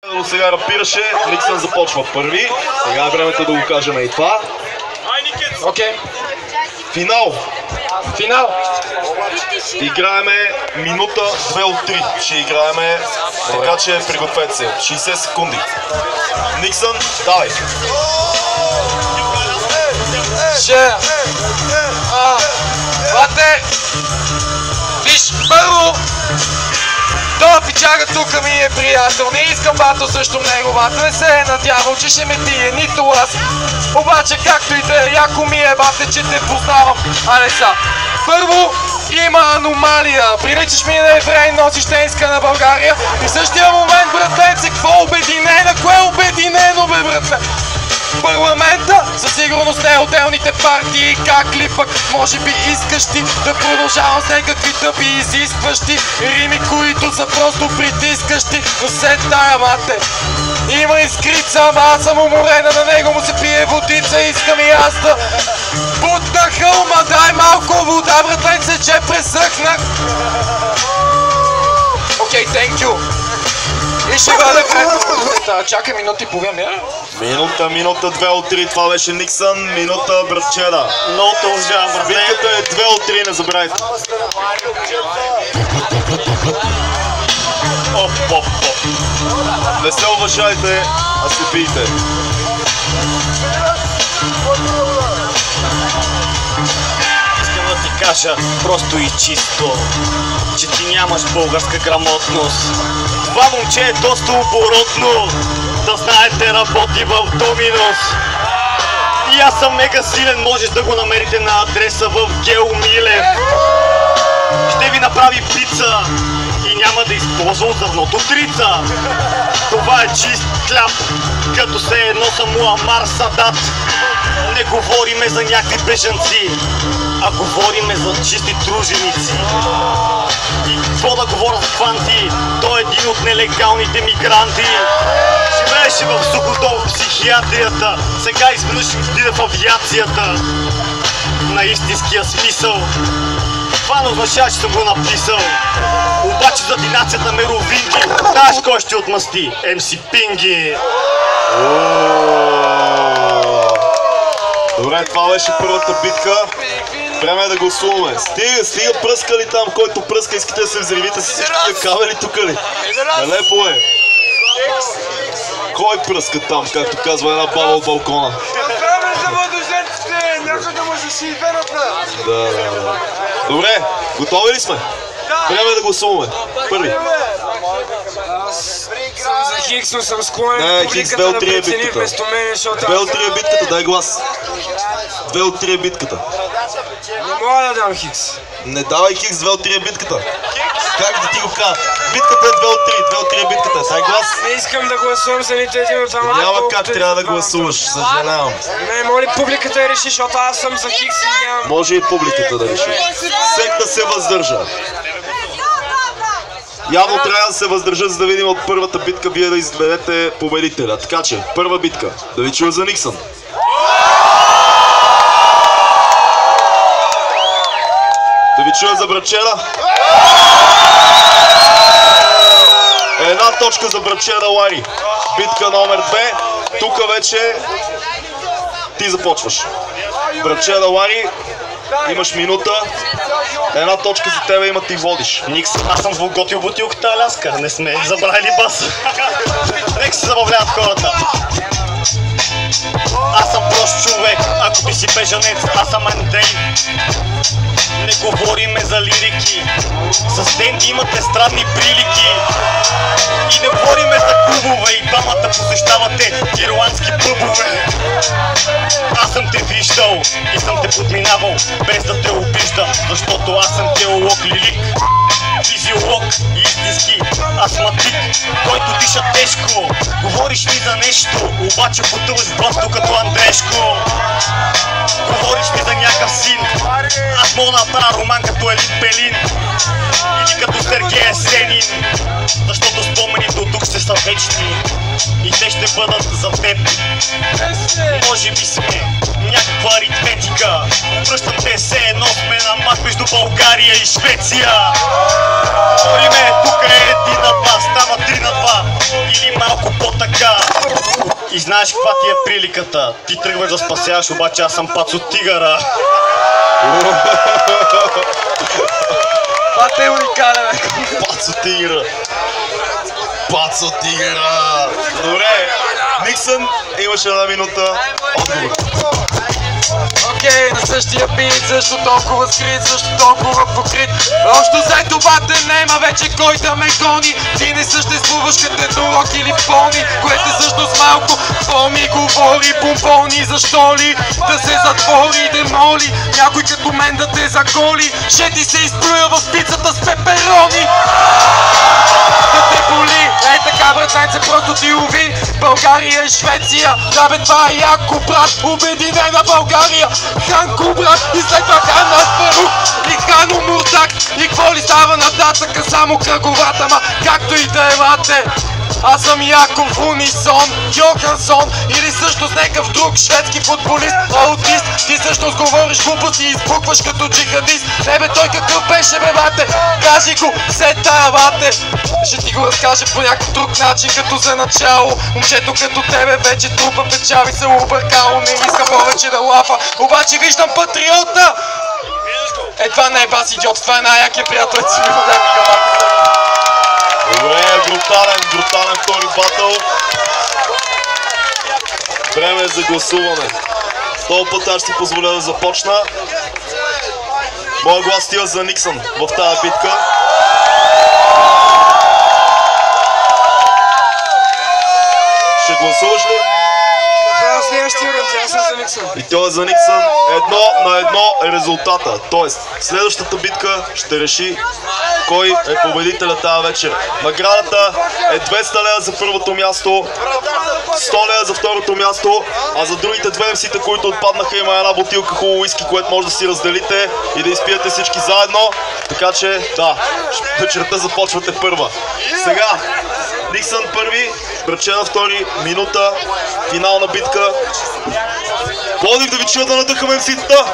До сега рапираше, Никсън започва първи. Сега е времето да го кажем и това. Окей. Финал. Финал. Играеме минута 2 от 3. Ще играеме, така че пригответе се. 60 секунди. Никсън, давай. Бате! Виж, първо! Това пичага тук ми е приятел, не искам бато също него, бато не се е надявал, че ще ме бие, нито аз. Обаче както и да е, яко ми е, бате, че те познавам. Але са, първо има аномалия, приличаш ми на еврей, носиш тениска на България. И в същия момент, братле, какво обединено, кое е обединено, бе, братле? Парламента със сигурност не отделните партии, как ли пък може би искащи да продължавам с някакви тъпи изискващи рими, които са просто притискащи, но след тая мате има искрица, ама аз съм уморена, на него му се пие водица, искам и аз да бутна хълма, дай малко вода, братленце, че пресъхнах. Окей, thank you. И ще бъде време. Чакай минута и половина, мира? Минута 2 от 3, това беше Никсън, минута братчета. Много те уважавам, брате. Битката е 2 от 3, не забравяйте. Оп. Не се уважайте, а се бийте. Искам да ти кажа просто и чисто, че ти нямаш българска грамотност. Това момче е доста оборотно, да знаете, работи в Доминос. И аз съм мега силен, можеш да го намерите на адреса в Гео Милев. Ще ви направи пица и няма да използва зърното трица. Това е чист хляб, като се едно съм Муамар Садат. Не говориме за някакви бежанци, а говориме за чисти труженици. И какво да говоря за фанти? Той е един от нелегалните мигранти. Живееше в Суходол в психиатрията, сега изведнъж отиде в авиацията. На истинския смисъл това не означава, че съм го написал. Обаче за динацията Меровинги, знаеш кой ще отмъсти? MC Пинги. Добре, това беше първата битка. Време е да гласуваме. Стига пръска ли там, който пръска, искате да се взривите с всичките кабели тук ли? Нелепо е. Кой пръска там, както казва една баба от балкона? Направе за младоженците, някой да му зашие вената. Да. Добре, готови ли сме? Време е да гласуваме. Първи. За Хикс, но съм склонен Не, публиката Хикс, да 2 от 3 е прецени битката. вместо мен, защото 2 от 3 е битката, дай глас. 2 от 3 е битката. не мога да дам Хикс. Не давай Хикс, 2 от 3 е битката. Как да ти го кажа? Битката е 2 от 3, 2 от 3 е битката. Дай глас. Не искам да гласувам за нито един от това. Няма как, трябва да гласуваш, съжалявам. Не, моли публиката да реши, защото аз съм за Хикс и нямам. Може и публиката да реши. Секта се въздържа. Явно трябва да се въздържа, за да видим от първата битка вие да изведете победителя. Така че, първа битка. Да ви чуя за Никсън. Да ви чуя за Брачера. Една точка за Брачера, Лари. Битка номер 2. Тук вече ти започваш. Брачера, Лари, имаш минута. Една точка за тебе има, ти водиш. Никс, аз съм сготвил бутилката Аляска, не сме забравили бас. Нека се забавляват хората. Аз съм прост човек, ако би си бежанец, аз съм Андрей. Не говориме за лирики, с Денди имате странни прилики. И не говориме за клубове, и двамата посещавате ирландски пъбове. Аз съм те виждал и съм те подминавал, без да те обиждам, защото аз съм теолог лилик, физиолог и истински астматик, който диша тежко. Говориш ми за нещо, обаче потъваш в блато като Андрешко. Говориш ми за някакъв син, аз мога да направя роман като Елин Пелин или като Сергей Есенин, защото спомените от тук ще са вечни и те ще бъдат за теб. Може би сме някаква аритметика, връщам те се едно сме на мат между България и Швеция. Говориме, тук е 1 на 2, става 3 на 2 или малко знаеш каква ти е приликата. Ти тръгваш да спасяваш, обаче аз съм Пацо Тигъра. Това е уникален, бе. Пацо Тигъра. Пацо Тигъра. Добре, Никсън, имаш една минута. Отговор. Окей, на същия бит, също толкова скрит, също толкова покрит. Общо взето бате нема вече кой да ме гони. Ти не съществуваш като еднорог или пони, което всъщност малко какво ми говори. Бомбони, защо ли да се затвори и да моли някой като мен да те заколи. Ще ти се изплюя в пицата с пеперони. Да те боли, така братенце, просто ти уви. България и Швеция, да бе това е яко брат. Обединена България, Ханко брат. И след това Хан Аспарух и Хано Мурдак. И какво ли става на датъка, само кръговата, ма както и да е мате. Аз съм Яков Унисон, Йохансон или всъщност някакъв друг шведски футболист, аутист. Ти всъщност говориш глупости и избухваш като джихадист. Не бе, той какъв беше, бе, бате? Кажи го, все тая, бате. Ще ти го разкажа по някакъв друг начин, като за начало. Момчето като тебе вече трупа печали се объркало. Не иска повече да лафа, обаче виждам патриота. Това не е бас идиот, това е най-якия приятел, си ми някакъв. Добре, брутален втори батъл. Време е за гласуване. Този път аз ще си позволя да започна. Моя глас стига за Никсън в тази битка. Ще гласуваш ли? Аз съм за Никсън. И това е за Никсън. 1-1 е резултата. Тоест, следващата битка ще реши кой е победителя тази вечер. Наградата е 200 лева за първото място, 100 лева за второто място, а за другите две MC-та, които отпаднаха, има една бутилка хубаво уиски, което може да си разделите и да изпиете всички заедно. Така че, да, вечерта започвате първа. Сега, Никсън първи, Брачена втори, минута, финална битка. Пловдив да ви чуя да надъхаме MC-тата.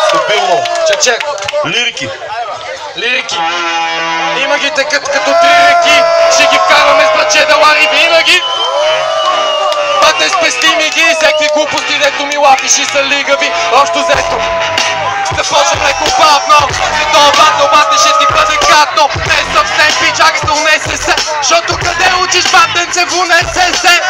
Стабилно. Чек. Лирики. Има ги текат като три реки. Ще ги вкарваме с Брачена Лари, има ги. Бате, спести ми ги, всеки глупости, дето ми лапиш и са лигави. Общо взето да почнем леко бавно. За това батъл, бате, ще ти бъде гадно. Не съвсем пичак, ще унесе се. Защото къде учиш, батенце, в УНСС?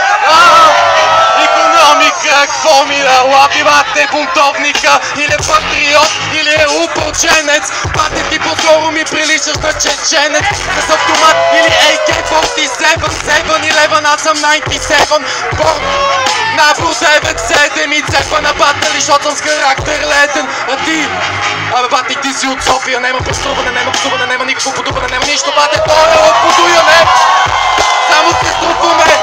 Икономика, какво ми да лапи, бате, бунтовника? Или е патриот, или е упълченец? Бате, ти по-скоро ми приличаш на чеченец. С автомат или AK-47, 7-11, аз съм 97. Набро 9-7 и цепа на батали, защото съм с характер летен. А ти? Абе, бате, ти си от София, нема пътуване, нема пътуване, нема никакво подупане, нема нищо, бате, той е от Подуяне. Само се струпваме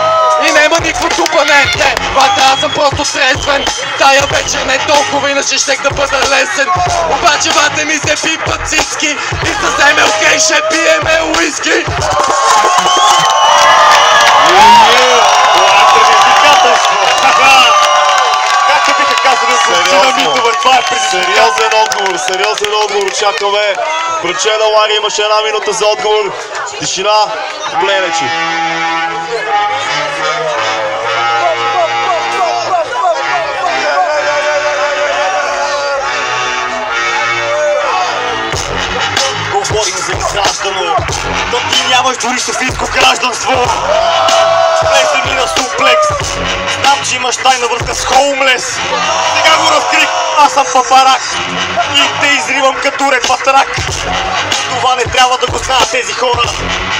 и нема никакво тупане. Не, бате, аз съм просто трезвен. Тая вечер не толкова, иначе щех да бъда лесен. Обаче, бате, ми се пипат цицки и с MLK ще пиеме уиски. Както биха казали, това е Сериозен отговор, чакаме. Брачена Лари, имаше една минута за отговор. Тишина, пленечи. Говорим за изграждано, но ти нямаш дори софийско гражданство. Влезе ми на суплекс, знам, че имаш тайна връзка с Хоумлес. Сега го разкрих, аз съм папарак и те изривам като репатрак. Това не трябва да го знаят тези хора,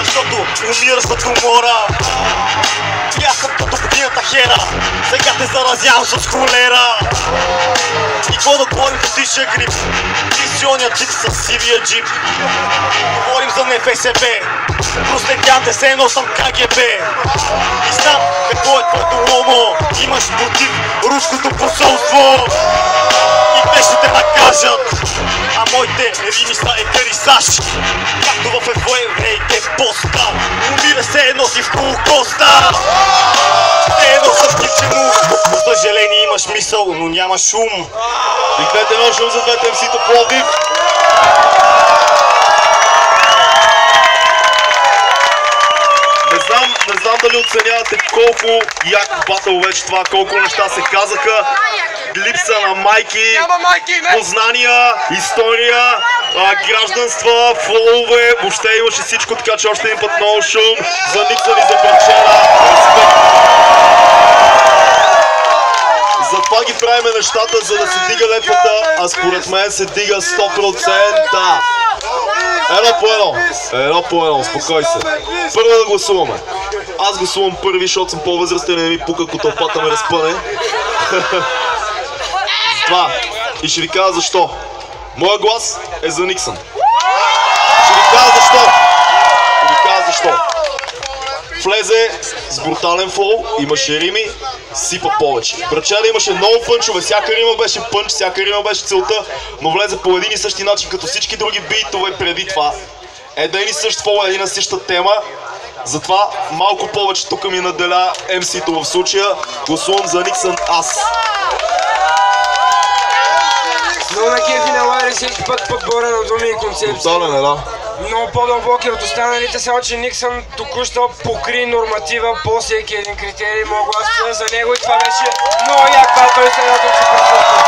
защото умираш от умора. И аз съм като годината Хера, сега те заразявам с холера. И какво да говорим за тишия грип, тисиония тип с сивия джип. Говорим за НФСБ, проследявате се, но съм КГБ. И знам какво е твоето ломо, имаш против руското посолство. И те ще те накажат, а моите рими са екарисаж. Както в евреите поста, умира се едно си в Холокоста. Все едно съм кипчено, за съжаление имаш мисъл, но няма шум. Дигнете едно шум за двете MC-та Пловдив. Не знам дали оценявате колко як батъл вече това, колко неща се казаха. Липса на майки, познания, история, гражданства, фолове, въобще имаше всичко, така че още един път много шум за Никсън и за Брачела. Респект! Затова ги правиме нещата, за да се дига летвата, а според мен се дига 100%. Едно по едно, успокой се. Първо да гласуваме. Аз гласувам първи, защото съм по-възрастен и не ми пука, ако тълпата ме разпъне. Това. И ще ви кажа защо. Моя глас е за Никсън. Ще ви кажа защо. Влезе с брутален фол, имаше рими, сипа повече. Брачела имаше много пънчове, всяка рима беше пънч, всяка рима беше целта, но влезе по един и същи начин, като всички други битове преди това. Един и същ фол, една съща тема. Затова малко повече тук ми наделя MC-то в случая. Гласувам за Никсън аз. Много на кефи на Лари всеки път подбора на думи и концепции. Брутален е, да. Много по-дълбоки от останалите, само че Никсън току-що покри норматива по всеки един критерий. Мога гласувам за него и това беше много як батъл и се радвам, че присъства.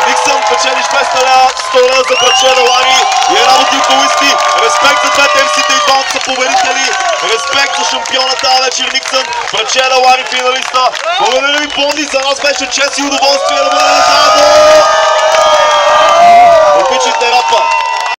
Никсън, печелиш 200 лева, 100 лева за Брачела, Лари и една бутилка уиски. Респект за двете MC-та и двамата са победители. Респект за шампиона тази вечер Никсън. Брачела, Лари финалиста. Благодаря ви, Бонди, за нас беше чест и удоволствие да бъдем заедно. Обичайте рапа.